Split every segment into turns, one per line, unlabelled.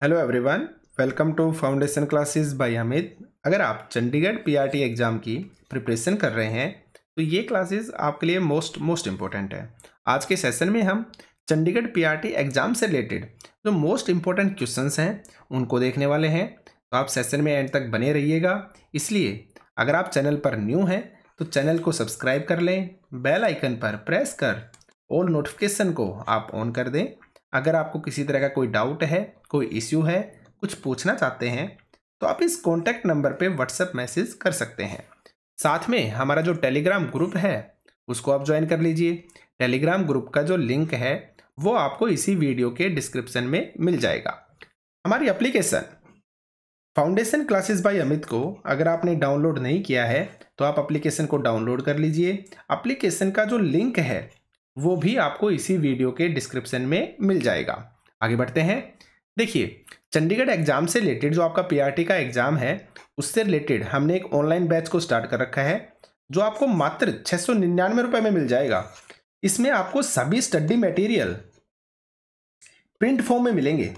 Hello everyone, welcome to foundation classes by Amit. अगर आप Chandigarh PRT exam की प्रिपरेशन कर रहे हैं तो ये क्लासेस आपके लिए मोस्ट इम्पोर्टेंट है। आज के सेशन में हम चंडीगढ़ पीआरटी एग्ज़ाम से रिलेटेड जो मोस्ट इम्पोर्टेंट क्वेश्चंस हैं उनको देखने वाले हैं, तो आप सेशन में एंड तक बने रहिएगा। इसलिए अगर आप चैनल पर न्यू हैं तो चैनल को सब्सक्राइब कर लें, बेल आइकन पर प्रेस कर ऑल नोटिफिकेशन को आप ऑन कर दें। अगर आपको किसी तरह का कोई डाउट है, कोई इश्यू है, कुछ पूछना चाहते हैं तो आप इस कॉन्टैक्ट नंबर पे व्हाट्सएप मैसेज कर सकते हैं। साथ में हमारा जो टेलीग्राम ग्रुप है उसको आप ज्वाइन कर लीजिए। टेलीग्राम ग्रुप का जो लिंक है वो आपको इसी वीडियो के डिस्क्रिप्शन में मिल जाएगा। हमारी application foundation classes by Amit को अगर आपने डाउनलोड नहीं किया है तो आप एप्लीकेशन को डाउनलोड कर लीजिए। एप्लीकेशन का जो लिंक है वो भी आपको इसी वीडियो के डिस्क्रिप्शन में मिल जाएगा। आगे बढ़ते हैं। देखिए, चंडीगढ़ एग्जाम से रिलेटेड जो आपका पीआरटी का एग्जाम है उससे रिलेटेड हमने एक ऑनलाइन बैच को स्टार्ट कर रखा है जो आपको मात्र 699 रुपये में मिल जाएगा। इसमें आपको सभी स्टडी मटेरियल प्रिंट फॉर्म में मिलेंगे,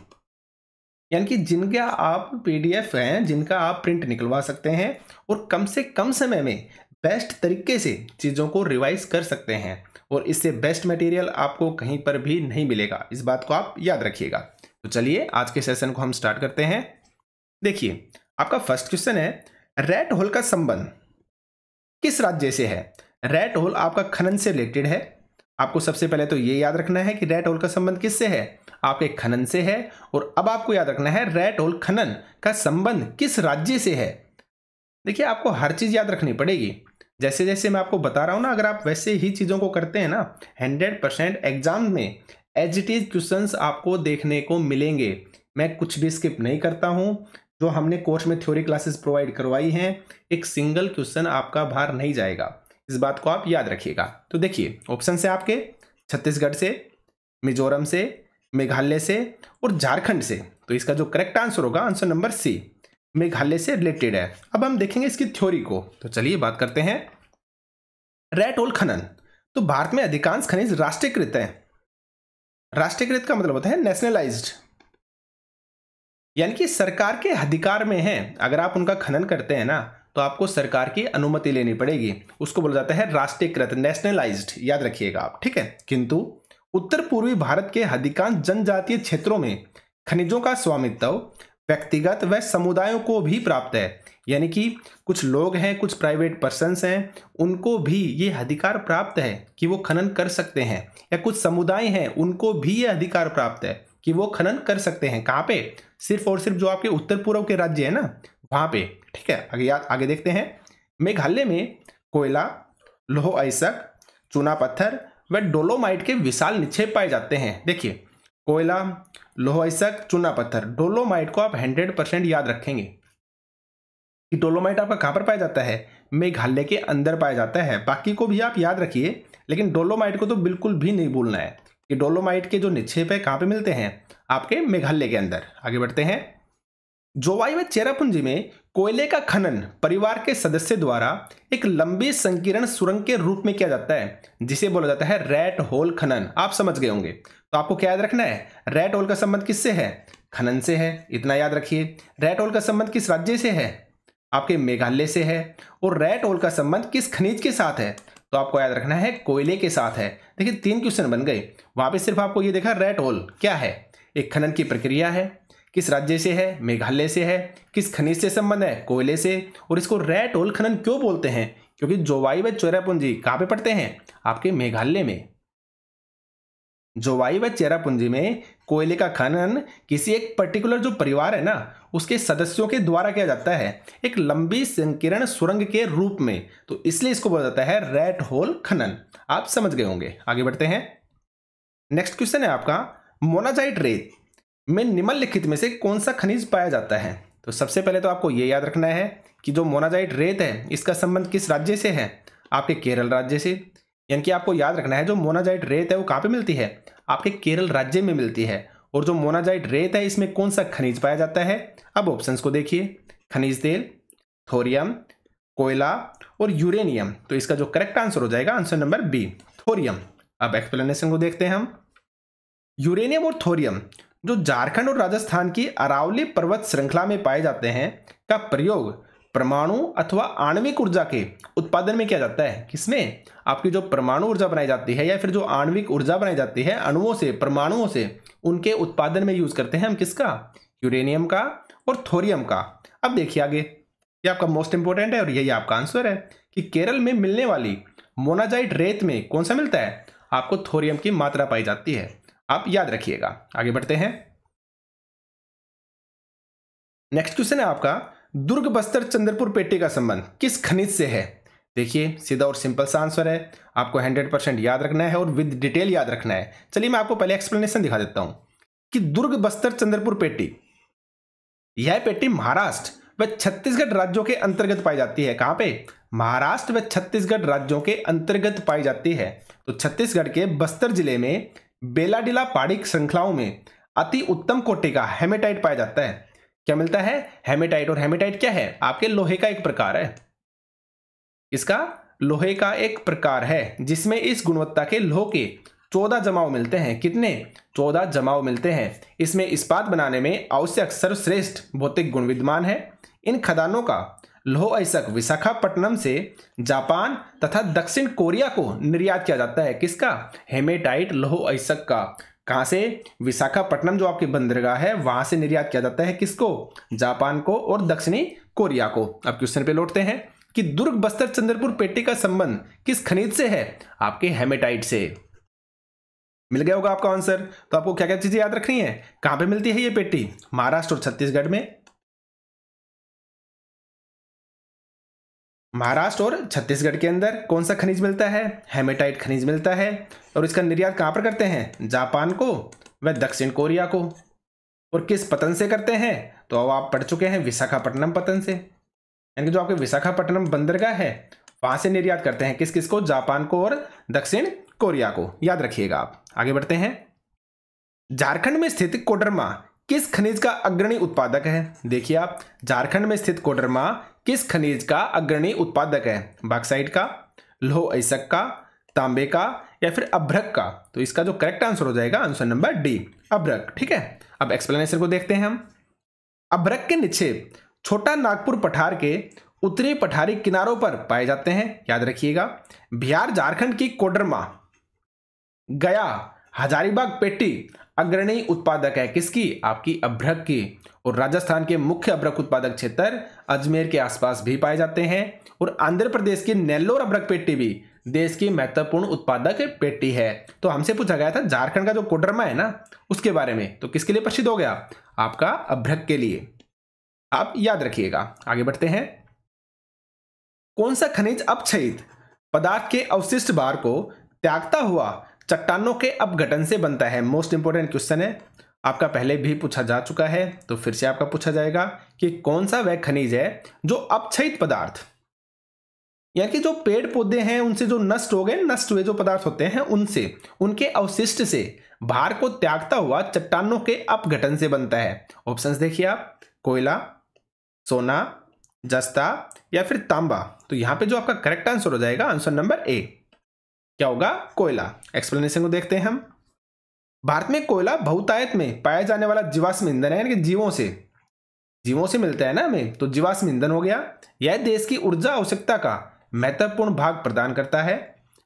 यानी कि जिनका आप पीडीएफ हैं, जिनका आप प्रिंट निकलवा सकते हैं और कम से कम समय में बेस्ट तरीके से चीज़ों को रिवाइज कर सकते हैं। और इससे बेस्ट मटेरियल आपको कहीं पर भी नहीं मिलेगा, इस बात को आप याद रखिएगा। तो चलिए आज के सेशन को हम स्टार्ट करते हैं। देखिए, आपका फर्स्ट क्वेश्चन है, रैट होल का संबंध किस राज्य से है? रैट होल आपका खनन से रिलेटेड है। आपको सबसे पहले तो ये याद रखना है कि रैट होल का संबंध किससे है? आपके खनन से है। और अब आपको याद रखना है रैट होल खनन का संबंध किस राज्य से है। देखिए, आपको हर चीज याद रखनी पड़ेगी। जैसे जैसे मैं आपको बता रहा हूं ना, अगर आप वैसे ही चीजों को करते हैं ना, 100% एग्जाम में एज इट इज क्वेश्चंस आपको देखने को मिलेंगे। मैं कुछ भी स्किप नहीं करता हूं। जो हमने कोर्स में थ्योरी क्लासेस प्रोवाइड करवाई हैं, एक सिंगल क्वेश्चन आपका बाहर नहीं जाएगा, इस बात को आप याद रखिएगा। तो देखिए, ऑप्शन है आपके छत्तीसगढ़ से, मिजोरम से, मेघालय से और झारखंड से। तो इसका जो करेक्ट आंसर होगा, आंसर नंबर सी, मेघालय से रिलेटेड है। अब हम देखेंगे इसकी थ्योरी को। तो चलिए बात करते हैं। रैट होल खनन, तो भारत में अधिकांश खनिज राष्ट्रीयकृत है। राष्ट्रीयकृत का मतलब होता है नेशनलाइज्ड, यानी कि सरकार के अधिकार में है। अगर आप उनका खनन करते हैं ना तो आपको सरकार की अनुमति लेनी पड़ेगी, उसको बोला जाता है राष्ट्रीयकृत, नेशनलाइज्ड, याद रखिएगा आप, ठीक है। किंतु उत्तर पूर्वी भारत के अधिकांश जनजातीय क्षेत्रों में खनिजों का स्वामित्व व्यक्तिगत व समुदायों को भी प्राप्त है, यानी कि कुछ लोग हैं, कुछ प्राइवेट पर्सन्स हैं, उनको भी ये अधिकार प्राप्त है कि वो खनन कर सकते हैं। या कुछ समुदाय हैं, उनको भी ये अधिकार प्राप्त है कि वो खनन कर सकते हैं। कहाँ पे? सिर्फ और सिर्फ जो आपके उत्तर पूर्व के राज्य है ना, वहाँ पे, ठीक है। आगे देखते हैं। मेघालय में कोयला, लौह अयस्क, चूना पत्थर व डोलोमाइट के विशाल निक्षेप पाए जाते हैं। देखिए, कोयला, लौह अयस्क, चूना पत्थर, डोलोमाइट को आप 100% याद रखेंगे कि डोलोमाइट आपका कहां पर पाया जाता है? मेघालय के अंदर पाया जाता है। बाकी को भी आप याद रखिए, लेकिन डोलोमाइट को तो बिल्कुल भी नहीं भूलना है कि डोलोमाइट के जो निक्षेप है कहां पे मिलते हैं? आपके मेघालय के अंदर। आगे बढ़ते हैं। जोवाई व चेरापूंजी में कोयले का खनन परिवार के सदस्य द्वारा एक लंबी संकीर्ण सुरंग के रूप में किया जाता है, जिसे बोला जाता है रैट होल खनन। आप समझ गए होंगे। तो आपको क्या याद रखना है? रैट होल का संबंध किससे है? खनन से है, इतना याद रखिए। रैट होल का संबंध किस राज्य से है? आपके मेघालय से है। और रैट होल का संबंध किस खनिज के साथ है? तो आपको याद रखना है कोयले के साथ है। देखिए, 3 क्वेश्चन बन गए। वहां पे सिर्फ आपको ये देखा रैट होल क्या है, एक खनन की प्रक्रिया है, किस राज्य से है? मेघालय से है। किस खनिज से संबंध है? कोयले से। और इसको रैट होल खनन क्यों बोलते हैं? क्योंकि जोवाई व चेरापूंजी कहां पे पड़ते हैं? आपके मेघालय में। जोवाई व चेरापूंजी में कोयले का खनन किसी एक पर्टिकुलर जो परिवार है ना, उसके सदस्यों के द्वारा किया जाता है, एक लंबी संकीर्ण सुरंग के रूप में। तो इसलिए इसको बोला जाता है रैट होल खनन। आप समझ गए होंगे। आगे बढ़ते हैं। नेक्स्ट क्वेश्चन है आपका, मोनाजाइट रेत में निम्नलिखित में से कौन सा खनिज पाया जाता है? तो सबसे पहले तो आपको यह याद रखना है कि जो मोनाजाइट रेत है इसका संबंध किस राज्य से है? आपके केरल राज्य से। यानी कि आपको याद रखना है जो मोनाजाइट रेत है वो कहां पे मिलती है? आपके केरल राज्य में मिलती है। और जो मोनाजाइट रेत है इसमें कौन सा खनिज पाया जाता है? अब ऑप्शंस को देखिए, खनिज तेल, थोरियम, कोयला और यूरेनियम। तो इसका जो करेक्ट आंसर हो जाएगा, आंसर नंबर बी, थोरियम। अब एक्सप्लेनेशन को देखते हैं हम। यूरेनियम और थोरियम जो झारखंड और राजस्थान की अरावली पर्वत श्रृंखला में पाए जाते हैं का प्रयोग परमाणु अथवा आणविक ऊर्जा के उत्पादन में किया जाता है। किसमें? आपकी जो परमाणु ऊर्जा बनाई जाती है या फिर जो आणविक ऊर्जा बनाई जाती है अणुओं से, परमाणुओं से, उनके उत्पादन में यूज करते हैं हम किसका? यूरेनियम का और थोरियम का। अब देखिए आगे, ये आपका मोस्ट इंपोर्टेंट है और यही आपका आंसर है कि केरल में मिलने वाली मोनाजाइट रेत में कौन सा मिलता है? आपको थोरियम की मात्रा पाई जाती है। आप याद रखिएगा। आगे बढ़ते हैं। नेक्स्ट क्वेश्चन है आपका, दुर्ग बस्तर चंद्रपुर पेटी का संबंध किस खनिज से है? देखिए सीधा और सिंपल सा आंसर है, आपको 100% याद रखना है और विद डिटेल याद रखना है। चलिए मैं आपको पहले एक्सप्लेनेशन दिखा देता हूं कि दुर्ग बस्तर चंद्रपुर पेटी, यह पेटी महाराष्ट्र व छत्तीसगढ़ राज्यों के अंतर्गत पाई जाती है। कहां पे? महाराष्ट्र व छत्तीसगढ़ राज्यों के अंतर्गत पाई जाती है। तो छत्तीसगढ़ के बस्तर जिले में बेलाडीला पहाड़ी श्रृंखलाओं में अति उत्तम कोटि का हेमेटाइट पाया जाता है। क्या मिलता है? हेमेटाइट। और हेमेटाइट क्या है? आपके लोहे का एक प्रकार है। इसका लोहे का एक प्रकार है जिसमें इस गुणवत्ता के लोह के 14 जमाव मिलते हैं। कितने? 14 जमाव मिलते हैं। इसमें इस्पात बनाने में आवश्यक सर्वश्रेष्ठ भौतिक गुण विद्यमान है। इन खदानों का लौह अयस्क विशाखापट्टनम से जापान तथा दक्षिण कोरिया को निर्यात किया जाता है। किसका? हेमेटाइट लौह अयस्क का। कहां से? विशाखापट्टनम जो आपकी बंदरगाह है वहां से निर्यात किया जाता है। किसको? जापान को और दक्षिणी कोरिया को। अब क्वेश्चन पे लौटते हैं कि दुर्ग बस्तर चंद्रपुर पेटी का संबंध किस खनिज से है? आपके हेमेटाइट से। मिल गया होगा आपका आंसर। तो आपको क्या क्या चीजें याद रखनी है? कहां पे मिलती है ये पेटी? महाराष्ट्र और छत्तीसगढ़ में। महाराष्ट्र और छत्तीसगढ़ के अंदर कौन सा खनिज मिलता है? हेमेटाइट खनिज मिलता है। और इसका निर्यात कहां पर करते हैं? जापान को व दक्षिण कोरिया को। और किस पतन से करते हैं? तो अब आप पढ़ चुके हैं विशाखापट्टनम पतन से, यानी कि जो आपके विशाखापट्टनम बंदरगाह है वहां से निर्यात करते हैं। किस किस को? जापान को और दक्षिण कोरिया को। याद रखिएगा आप। आगे बढ़ते हैं। झारखंड में स्थित कोडरमा किस खनिज का अग्रणी उत्पादक है? देखिए आप, झारखंड में स्थित कोडरमा किस खनिज का अग्रणी उत्पादक है? बॉक्साइट का, लौह अयस्क का, तांबे का या फिर अभ्रक का? तो इसका जो करेक्ट आंसर हो जाएगा आंसर नंबर डी, अभ्रक। ठीक है, अब एक्सप्लेनेशन को देखते हैं हम। अभ्रक के निक्षेप छोटा नागपुर पठार के उत्तरी पठारी किनारों पर पाए जाते हैं। याद रखिएगा। बिहार झारखंड की कोडरमा, गया, हजारीबाग पेटी अग्रणी उत्पादक है। किसकी? आपकी अभ्रक की। और राजस्थान के मुख्य अभ्रक उत्पादक क्षेत्र अजमेर के आसपास भी पाए जाते हैं। और आंध्र प्रदेश की नेल्लोर अभ्रक पेटी भी देश की महत्वपूर्ण उत्पादक पेटी है। तो हमसे पूछा गया था झारखंड का जो कोडरमा है ना उसके बारे में, तो किसके लिए प्रसिद्ध हो गया? आपका अभ्रक के लिए। आप याद रखिएगा। आगे बढ़ते हैं। कौन सा खनिज अपक्षयित पदार्थ के अवशिष्ट भार को त्यागता हुआ चट्टानों के अपघटन से बनता है? मोस्ट इंपोर्टेंट क्वेश्चन है, आपका पहले भी पूछा जा चुका है तो फिर से आपका पूछा जाएगा कि कौन सा वह खनिज है जो अपक्षयित पदार्थ, यानी कि जो पेड़ पौधे हैं उनसे जो नष्ट हो गए, नष्ट हुए जो पदार्थ होते हैं उनसे, उनके अवशिष्ट से भार को त्यागता हुआ चट्टानों के अपघटन से बनता है। ऑप्शंस देखिए आप, कोयला, सोना, जस्ता या फिर तांबा। तो यहां पे जो आपका करेक्ट आंसर हो जाएगा आंसर नंबर ए, क्या होगा? कोयला। एक्सप्लेनेशन को देखते हैं हम। भारत में कोयला बहुतायत में पाया जाने वाला जीवाश्म ईंधन है, यानी कि जीवों से मिलता है ना हमें, तो जीवाश्म ईंधन हो गया। यह देश की ऊर्जा आवश्यकता का महत्वपूर्ण भाग प्रदान करता है।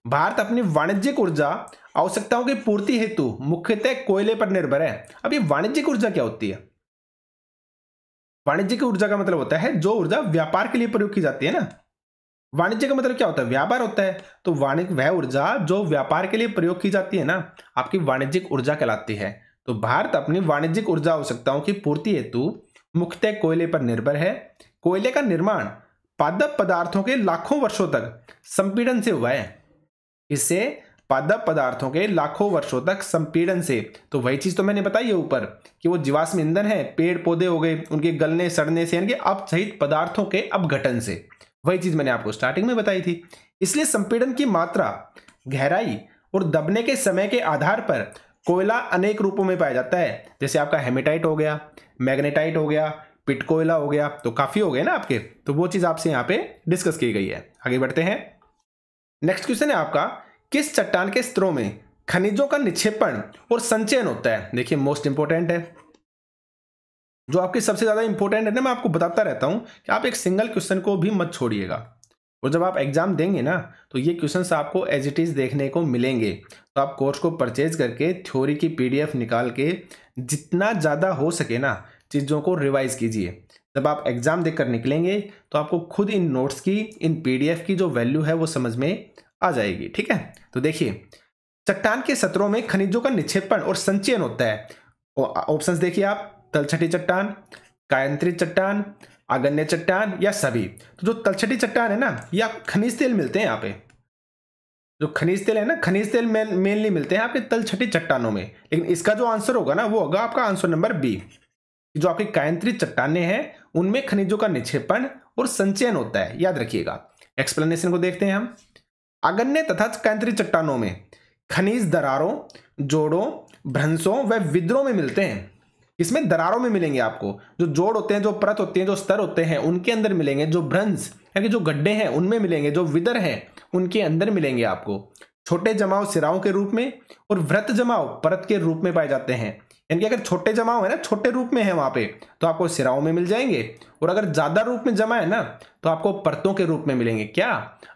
भारत अपनी वाणिज्यिक ऊर्जा आवश्यकताओं की पूर्ति हेतु मुख्यतः कोयले पर निर्भर है। अब ये वाणिज्यिक ऊर्जा क्या होती है? वाणिज्यिक ऊर्जा का मतलब होता है जो ऊर्जा व्यापार के लिए प्रयोग की जाती है ना। वाणिज्य का मतलब क्या होता है? व्यापार होता है। तो वाणिज्य वह ऊर्जा जो व्यापार के लिए प्रयोग की जाती है ना, आपकी वाणिज्यिक ऊर्जा कहलाती है। तो भारत अपनी वाणिज्यिक ऊर्जा आवश्यकताओं की पूर्ति हेतु मुख्यतः कोयले पर निर्भर है। कोयले का निर्माण पादप पदार्थों के लाखों वर्षों तक संपीड़न से हुआ है। इससे पादप पदार्थों के लाखों वर्षों तक संपीड़न से, तो वही चीज तो मैंने बताई है ऊपर कि वो जीवाश्म ईंधन है, पेड़ पौधे हो गए, उनके गलने सड़ने से, यानी कि अपक्षयित पदार्थों के अपघटन से, वही चीज मैंने आपको स्टार्टिंग में बताई थी। इसलिए संपीड़न की मात्रा, गहराई और दबने के समय के आधार पर कोयला अनेक रूपों में पाया जाता है। जैसे आपका हेमेटाइट हो गया, मैग्नेटाइट हो गया, पिट कोयला हो गया, तो काफी हो गए ना आपके। तो वो चीज आपसे यहाँ पे डिस्कस की गई है। आगे बढ़ते हैं। नेक्स्ट क्वेश्चन है आपका, किस चट्टान के स्तरों में खनिजों का निक्षेपण और संचयन होता है। देखिए मोस्ट इंपोर्टेंट है, जो आपके सबसे ज्यादा इंपॉर्टेंट है ना, मैं आपको बताता रहता हूं कि आप एक सिंगल क्वेश्चन को भी मत छोड़िएगा, और जब आप एग्जाम देंगे ना तो ये क्वेश्चंस आपको एज इट इज देखने को मिलेंगे। तो आप कोर्स को परचेज करके थ्योरी की पीडीएफ निकाल के जितना ज़्यादा हो सके ना चीज़ों को रिवाइज कीजिए। जब आप एग्जाम देकर निकलेंगे तो आपको खुद इन नोट्स की, इन पीडीएफ की जो वैल्यू है वो समझ में आ जाएगी। ठीक है, तो देखिए चट्टान के सतरों में खनिजों का निक्षेपण और संचयन होता है। ऑप्शंस देखिए आप, तलछटी चट्टान, कायांतरित चट्टान, आगन्य चट्टान या सभी। तो जो तलछटी चट्टान है ना, ये आप खनिज तेल मिलते हैं यहाँ पे, जो खनिज तेल है ना, खनिज तेल मेनली मिलते हैं आपके तलछटी चट्टानों में। लेकिन इसका जो आंसर होगा ना वो होगा आपका आंसर नंबर बी। जो आपकी कायांतरित चट्टानें हैं उनमें खनिजों का निक्षेपण और संचयन होता है, याद रखिएगा। एक्सप्लेनेशन को देखते हैं हम। आगन्य तथा कायांतरित चट्टानों में खनिज दरारों, जोड़ों, भ्रंशों व विद्रों में मिलते हैं। इसमें दरारों में मिलेंगे आपको, जो जोड़ होते हैं, जो परत होती है, जो स्तर होते हैं उनके अंदर मिलेंगे, जो भ्रंश यानी जो गड्ढे हैं उनमें मिलेंगे, जो विदर हैं उनके अंदर मिलेंगे आपको। छोटे जमाव सिराओं के रूप में और वृत्त जमाव परत के रूप में पाए जाते हैं। यानी कि अगर छोटे जमाव है ना, छोटे रूप में है वहां पे, तो आपको सिराओं में मिल जाएंगे, और अगर ज्यादा रूप में जमा है ना तो आपको परतों के रूप में मिलेंगे। क्या?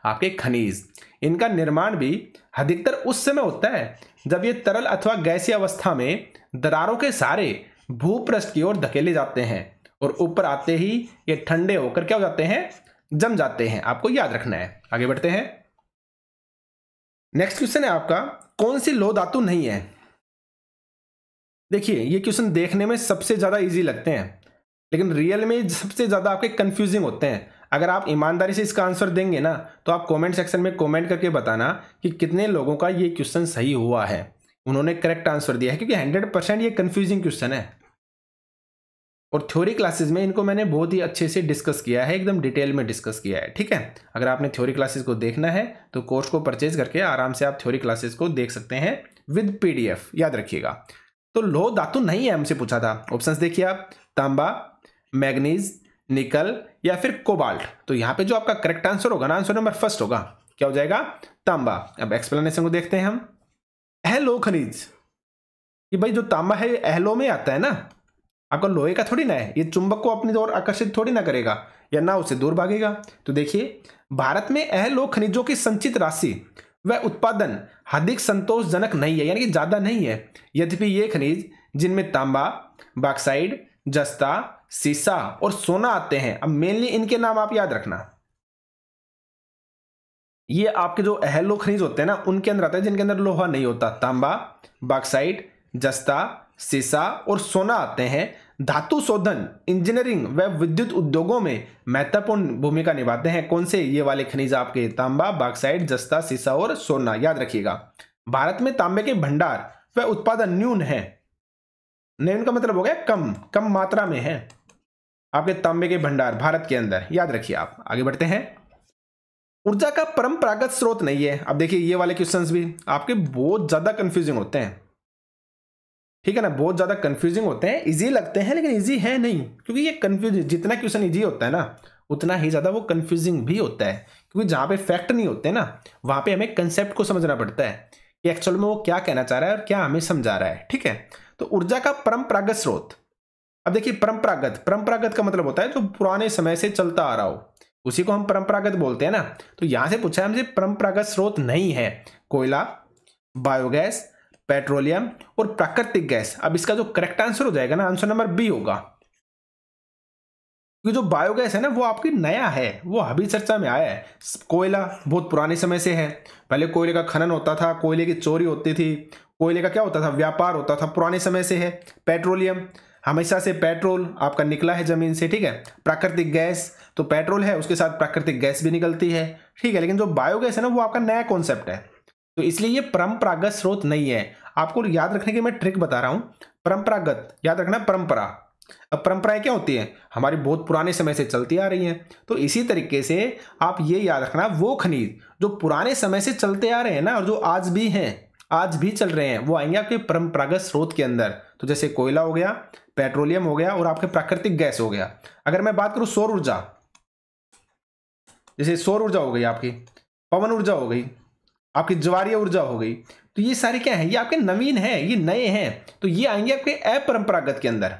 आपके खनिज। इनका निर्माण भी अधिकतर उस समय होता है जब ये तरल अथवा गैसीय अवस्था में दरारों के सहारे भूपृष्ठ की ओर धकेले जाते हैं, और ऊपर आते ही ये ठंडे होकर क्या हो जाते हैं? जम जाते हैं। आपको याद रखना है। आगे बढ़ते हैं। नेक्स्ट क्वेश्चन है आपका, कौन सी लौह धातु नहीं है? देखिए ये क्वेश्चन देखने में सबसे ज्यादा इजी लगते हैं, लेकिन रियल में सबसे ज्यादा आपके कंफ्यूजिंग होते हैं। अगर आप ईमानदारी से इसका आंसर देंगे ना तो आप कमेंट सेक्शन में कमेंट करके बताना कि कितने लोगों का ये क्वेश्चन सही हुआ है, उन्होंने करेक्ट आंसर दिया है, क्योंकि 100% ये कंफ्यूजिंग क्वेश्चन है। और थ्योरी क्लासेस में इनको मैंने बहुत ही अच्छे से डिस्कस किया है, एकदम डिटेल में डिस्कस किया है। ठीक है, अगर आपने थ्योरी क्लासेस को देखना है तो कोर्स को परचेज करके आराम से आप थ्योरी क्लासेस को देख सकते हैं विद पीडीएफ, याद रखिएगा। तो लौह धातु नहीं है हमसे पूछा था। ऑप्शंस देखिए आप, तांबा, मैग्नीज, निकल या फिर कोबाल्ट। तो यहाँ पे जो आपका करेक्ट आंसर होगा ना, आंसर नंबर फर्स्ट होगा। क्या हो जाएगा? तांबा। अब एक्सप्लेनेशन को देखते हैं हम। अहलो खनिज, ये भाई जो तांबा है अहलो में आता है ना, आपका लोहे का थोड़ी ना है, ये चुंबक को अपनी ओर आकर्षित थोड़ी ना करेगा या ना उससे दूर भागेगा। तो देखिए भारत में अहलो खनिजों की संचित राशि व उत्पादन अधिक संतोषजनक नहीं है, यानी कि ज्यादा नहीं है। यद्यपि ये खनिज जिनमें तांबा, बॉक्साइट, जस्ता, सीसा और सोना आते हैं। अब मेनली इनके नाम आप याद रखना, ये आपके जो अहलो खनिज होते हैं ना उनके अंदर आता है जिनके अंदर लोहा नहीं होता। तांबा, बॉक्साइट, जस्ता, सीसा और सोना आते हैं। धातु शोधन, इंजीनियरिंग व विद्युत उद्योगों में महत्वपूर्ण भूमिका निभाते हैं। कौन से? ये वाले खनिज आपके, तांबा, बॉक्साइट, जस्ता, सीसा और सोना, याद रखिएगा। भारत में तांबे के भंडार व उत्पादन न्यून है। न्यून का मतलब हो गया कम, कम मात्रा में है आपके तांबे के भंडार भारत के अंदर, याद रखिए आप। आगे बढ़ते हैं। ऊर्जा का परंपरागत स्रोत नहीं है। अब देखिए ये वाले क्वेश्चंस भी आपके बहुत ज्यादा कंफ्यूजिंग होते हैं, ठीक है ना, बहुत ज्यादा कंफ्यूजिंग होते हैं। इजी लगते हैं लेकिन इजी है नहीं, क्योंकि ये कंफ्यूजिंग, जितना क्वेश्चन इजी होता है ना उतना ही ज्यादा वो कंफ्यूजिंग भी होता है, क्योंकि जहां पे फैक्ट नहीं होते ना वहां पे हमें कंसेप्ट को समझना पड़ता है कि एक्चुअल में वो क्या कहना चाह रहा है और क्या हमें समझा रहा है। ठीक है, तो ऊर्जा का परंपरागत स्रोत। अब देखिए परंपरागत, परंपरागत का मतलब होता है जो पुराने समय से चलता आ रहा हो, उसी को हम परंपरागत बोलते हैं ना। तो यहां से पूछा है हमसे परंपरागत स्रोत नहीं है कोयला, बायोगैस, पेट्रोलियम और प्राकृतिक गैस। अब इसका जो करेक्ट आंसर हो जाएगा ना, आंसर नंबर बी होगा। क्योंकि जो बायोगैस है ना वो आपकी नया है, वो अभी चर्चा में आया है। कोयला बहुत पुराने समय से है, पहले कोयले का खनन होता था, कोयले की चोरी होती थी, कोयले का क्या होता था? व्यापार होता था, पुराने समय से है। पेट्रोलियम, हमेशा से पेट्रोल आपका निकला है जमीन से। ठीक है, प्राकृतिक गैस, तो पेट्रोल है उसके साथ प्राकृतिक गैस भी निकलती है। ठीक है, लेकिन जो बायोगैस है ना वो आपका नया कॉन्सेप्ट है, तो इसलिए ये परंपरागत स्रोत नहीं है। आपको याद रखने की मैं ट्रिक बता रहा हूं, परंपरागत याद रखना, परंपरा। अब परंपराएं क्या होती हैं? हमारी बहुत पुराने समय से चलती आ रही हैं। तो इसी तरीके से आप ये याद रखना, वो खनिज जो पुराने समय से चलते आ रहे हैं ना और जो आज भी हैं, आज भी चल रहे हैं, वो आएंगे आपके परंपरागत स्रोत के अंदर। तो जैसे कोयला हो गया, पेट्रोलियम हो गया और आपके प्राकृतिक गैस हो गया। अगर मैं बात करूं सौर ऊर्जा, जैसे सौर ऊर्जा हो गई आपकी, पवन ऊर्जा हो गई, आपकी ज्वारीय ऊर्जा हो गई, तो ये सारे क्या है, ये आपके नवीन है, ये नए हैं, तो ये आएंगे आपके अपरंपरागत के अंदर,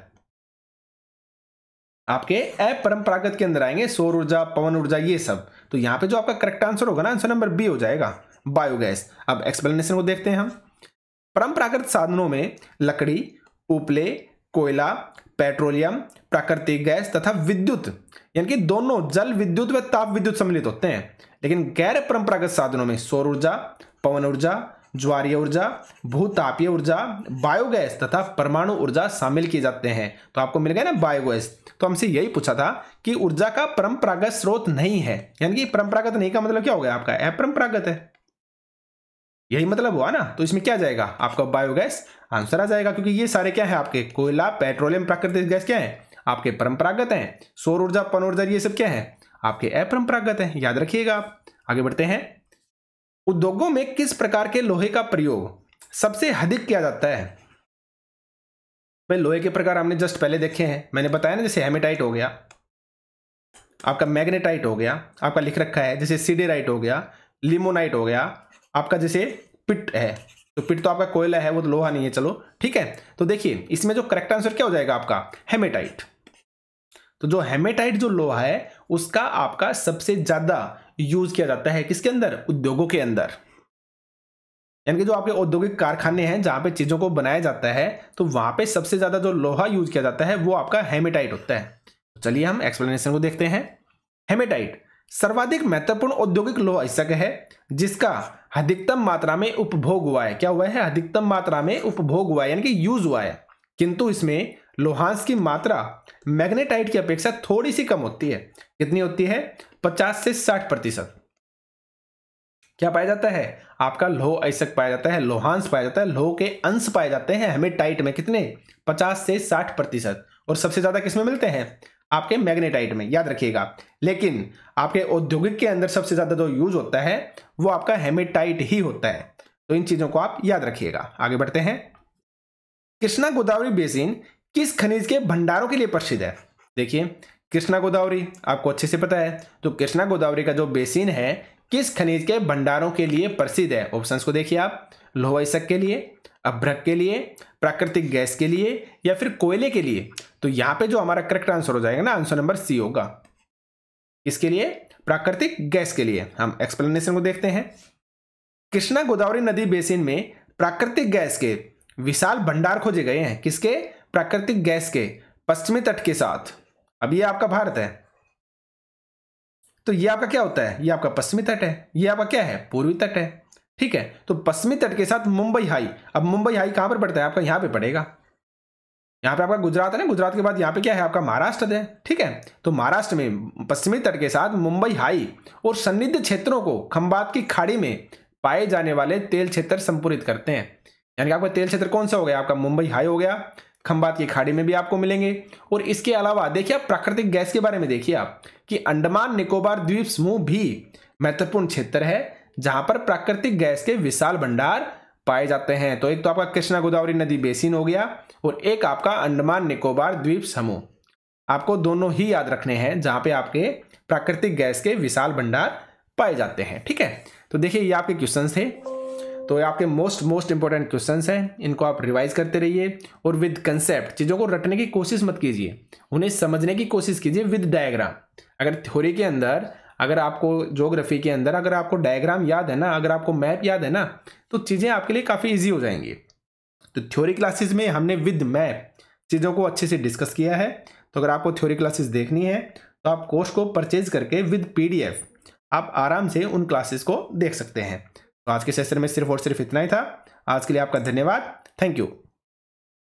आपके अपरंपरागत के अंदर आएंगे, सौर ऊर्जा, पवन ऊर्जा, ये सब। तो यहां पे जो आपका करेक्ट आंसर होगा ना, आंसर नंबर बी हो जाएगा, बायोगैस। अब एक्सप्लेनेशन को देखते हैं हम। परंपरागत साधनों में लकड़ी, उपले, कोयला, पेट्रोलियम, प्राकृतिक गैस तथा विद्युत, यानी कि दोनों जल विद्युत व ताप विद्युत सम्मिलित होते हैं। लेकिन गैर परंपरागत साधनों में सौर ऊर्जा, पवन ऊर्जा, ज्वारीय ऊर्जा, भूतापीय ऊर्जा, बायोगैस तथा परमाणु ऊर्जा शामिल किए जाते हैं। तो आपको मिल गया ना बायोगैस। तो हमसे यही पूछा था कि ऊर्जा का परंपरागत स्रोत नहीं है, यानी कि परंपरागत नहीं का मतलब क्या हो गया, आपका अपरंपरागत है, यही मतलब हुआ ना। तो इसमें क्या जाएगा, आपका बायोगैस आंसर आ जाएगा, क्योंकि ये सारे क्या है आपके, कोयला, पेट्रोलियम, प्राकृतिक गैस क्या है आपके परंपरागत हैं, सौर ऊर्जा, पवन ऊर्जा, ये सब क्या है आपके अपरंपरागत हैं, याद रखिएगा आप। आगे बढ़ते हैं। उद्योगों में किस प्रकार के लोहे का प्रयोग सबसे अधिक किया जाता है। भाई लोहे के प्रकार हमने जस्ट पहले देखे हैं, मैंने बताया ना, जैसे हेमेटाइट हो गया, आपका मैग्नेटाइट हो गया, आपका लिख रखा है, जैसे सीडेराइट हो गया, लिमोनाइट हो गया, आपका जैसे पिट है, तो पिट तो आपका कोयला है, वो तो लोहा नहीं है, चलो ठीक है। तो देखिए इसमें जो करेक्ट आंसर क्या हो जाएगा आपका, हेमेटाइट। तो जो हेमेटाइट जो लोहा है उसका आपका सबसे ज्यादा यूज किया जाता है किसके अंदर, उद्योगों के अंदर, यानी कि जो आपके औद्योगिक कारखाने हैं जहां पे चीजों को बनाया जाता है, तो वहां पे सबसे ज्यादा जो लोहा यूज किया जाता है वो आपका हेमेटाइट होता है। चलिए हम एक्सप्लेनेशन को देखते हैं। हेमेटाइट सर्वाधिक महत्वपूर्ण औद्योगिक लोहा हिस्सा है जिसका अधिकतम मात्रा में उपभोग हुआ है। क्या हुआ है, अधिकतम मात्रा में उपभोग हुआ है, यानी कि यूज हुआ है, किंतु इसमें लोहांश की मात्रा मैग्नेटाइट की अपेक्षा थोड़ी सी कम होती है। कितनी होती है, 50 से 60%। क्या पाया जाता है आपका, लौह अयस्क पाया जाता है, लोहांश पाया जाता है, लौह के अंश पाए जाते हैं हेमेटाइट में, कितने 50 से 60%। और सबसे ज्यादा किसमें मिलते हैं, आपके मैग्नेटाइट में, याद रखिएगा। लेकिन आपके औद्योगिक के अंदर सबसे ज्यादा जो यूज होता है वो आपका हेमेटाइट ही होता है। तो इन चीजों को आप याद रखिएगा। आगे बढ़ते हैं। कृष्णा गोदावरी बेसिन किस खनिज के भंडारों के लिए प्रसिद्ध है। देखिए कृष्णा गोदावरी आपको अच्छे से पता है, तो कृष्णा गोदावरी का जो बेसिन है किस खनिज के भंडारों के लिए प्रसिद्ध है। ऑप्शंस को देखिए आप, लौह अयस्क के लिए, अभ्रक के लिए, प्राकृतिक गैस के लिए, या फिर कोयले के लिए। तो यहां पे जो हमारा करेक्ट आंसर हो जाएगा ना, आंसर नंबर सी होगा। इसके लिए प्राकृतिक गैस के लिए। हम एक्सप्लेनेशन को देखते हैं। कृष्णा गोदावरी नदी बेसिन में प्राकृतिक गैस के विशाल भंडार खोजे गए हैं। किसके, प्राकृतिक गैस के पश्चिमी तट के साथ। अब ये आपका भारत है, तो ये आपका क्या होता है, ये आपका पश्चिमी तट है, ये आपका क्या है, पूर्वी तट है, ठीक है। तो पश्चिमी तट के साथ मुंबई हाई। अब मुंबई हाई कहां पर पड़ता है, आपका यहां पे पड़ेगा, यहाँ पे आपका गुजरात है ना, गुजरात के बाद यहाँ पे क्या है आपका महाराष्ट्र है, ठीक है। तो महाराष्ट्र में पश्चिमी तट के साथ मुंबई हाई और सन्निध क्षेत्रों को खंबात की खाड़ी में पाए जाने वाले तेल क्षेत्र संपूरित करते हैं। यानी कि आपका तेल क्षेत्र कौन सा हो गया, आपका मुंबई हाई हो गया, खंबात की खाड़ी में भी आपको मिलेंगे। और इसके अलावा देखिए आप प्राकृतिक गैस के बारे में देखिए आप कि अंडमान निकोबार द्वीप समूह भी महत्वपूर्ण क्षेत्र है जहां पर प्राकृतिक गैस के विशाल भंडार पाए जाते हैं। तो एक तो आपका कृष्णा गोदावरी नदी बेसिन हो गया और एक आपका अंडमान निकोबार द्वीप समूह। आपको दोनों ही याद रखने हैं जहां पे आपके प्राकृतिक गैस के विशाल भंडार पाए जाते हैं, ठीक है। तो देखिए ये आपके क्वेश्चंस थे, तो ये आपके मोस्ट इंपॉर्टेंट क्वेश्चंस हैं, इनको आप रिवाइज करते रहिए और विद कंसेप्ट चीज़ों को रटने की कोशिश मत कीजिए, उन्हें समझने की कोशिश कीजिए विद डायग्राम। अगर थ्योरी के अंदर, अगर आपको ज्योग्राफी के अंदर अगर आपको डायग्राम याद है ना, अगर आपको मैप याद है ना, तो चीज़ें आपके लिए काफ़ी ईजी हो जाएंगी। तो थ्योरी क्लासेस में हमने विद मैप चीज़ों को अच्छे से डिस्कस किया है। तो अगर आपको थ्योरी क्लासेस देखनी है तो आप कोर्स को परचेज करके विद PDF आप आराम से उन क्लासेस को देख सकते हैं। तो आज के सेशन में सिर्फ और सिर्फ इतना ही था। आज के लिए आपका धन्यवाद, थैंक यू।